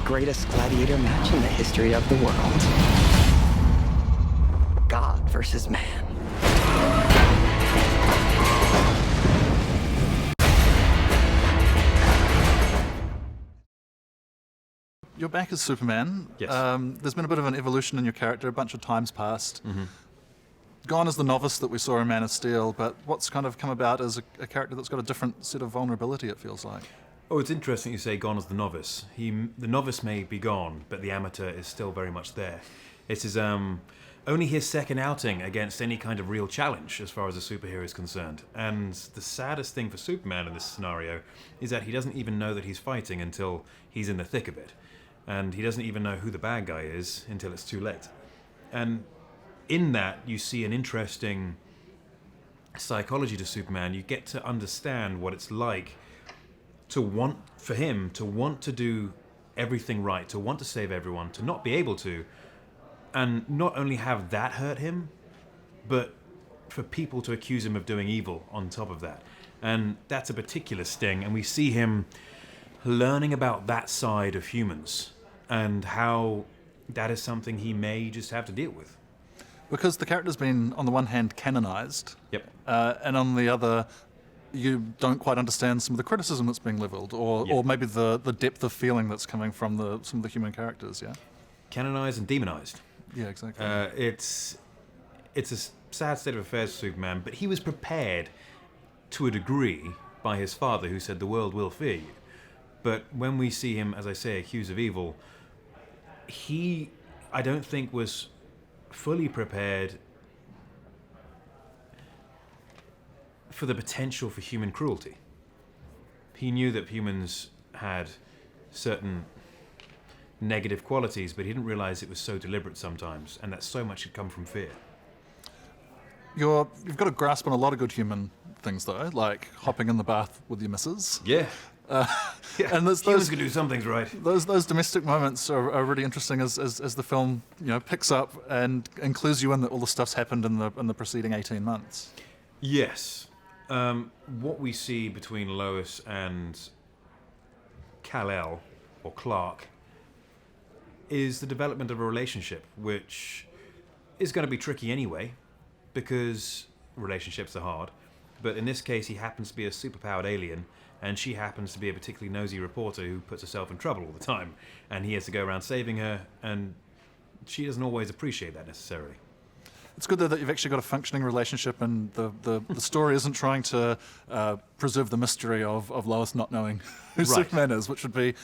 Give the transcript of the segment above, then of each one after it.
greatest gladiator match in the history of the world. God versus man. You're back as Superman. Yes. There's been a bit of an evolution in your character, a bunch of times passed. Mm-hmm. Gone as the novice that we saw in Man of Steel, but what's kind of come about as a character that's got a different set of vulnerability, it feels like. Oh, it's interesting you say gone as the novice. The novice may be gone, but the amateur is still very much there. It's only his second outing against any kind of real challenge as far as a superhero is concerned. And the saddest thing for Superman in this scenario is that he doesn't even know that he's fighting until he's in the thick of it. And he doesn't even know who the bad guy is until it's too late. And in that, you see an interesting psychology to Superman. You get to understand what it's like for him to want to do everything right, to want to save everyone, to not be able to, and not only have that hurt him, but for people to accuse him of doing evil on top of that. And that's a particular sting, and we see him learning about that side of humans and how that is something he may just have to deal with. Because the character's been, on the one hand, canonized, Yep. And on the other, you don't quite understand some of the criticism that's being levelled, or maybe the depth of feeling that's coming from some of the human characters, yeah? Canonized and demonized. Yeah, exactly. It's a sad state of affairs for Superman, but he was prepared to a degree by his father, who said the world will fear you. But when we see him, as I say, accused of evil, he, I don't think, was fully prepared for the potential for human cruelty. He knew that humans had certain negative qualities, but he didn't realize it was so deliberate sometimes, and that so much had come from fear. You've got a grasp on a lot of good human things, though, like hopping in the bath with your missus. Yeah. And humans can do some things right. Those domestic moments are really interesting as the film picks up and clues you in that all the stuff's happened in the preceding 18 months. Yes. What we see between Lois and Kal-El, or Clark, is the development of a relationship, which is going to be tricky anyway, because relationships are hard. But in this case, he happens to be a superpowered alien, and she happens to be a particularly nosy reporter who puts herself in trouble all the time, and he has to go around saving her, and she doesn't always appreciate that necessarily. It's good, though, that you've actually got a functioning relationship, and the story isn't trying to preserve the mystery of Lois not knowing who Superman is, which would be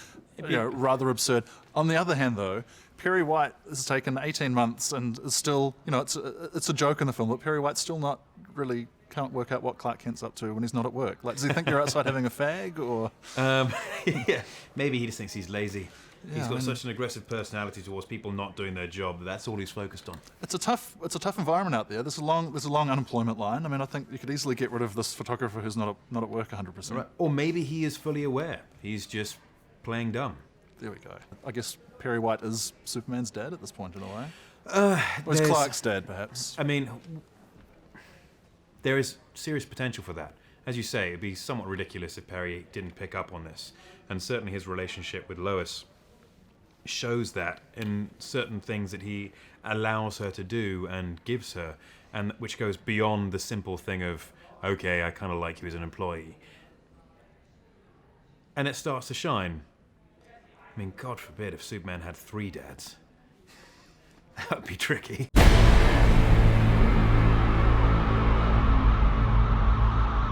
rather absurd. On the other hand, though, Perry White has taken 18 months and is still, it's a joke in the film, but Perry White's still not really can't work out what Clark Kent's up to when he's not at work. Like, does he think you're outside having a fag, or? Yeah, maybe he just thinks he's lazy. Yeah, he's got such an aggressive personality towards people not doing their job. That's all he's focused on. It's a tough environment out there. There's a long unemployment line. I mean, I think you could easily get rid of this photographer who's not at work 100%. Right. Or maybe he is fully aware. He's just playing dumb. There we go. I guess Perry White is Superman's dad at this point, in a way. Or is Clark's dad, perhaps? I mean, there is serious potential for that. As you say, it'd be somewhat ridiculous if Perry didn't pick up on this. And certainly his relationship with Lois shows that in certain things that he allows her to do and gives her, and which goes beyond the simple thing of, okay, I kind of like you as an employee. And it starts to shine. I mean, God forbid if Superman had 3 dads. That would be tricky.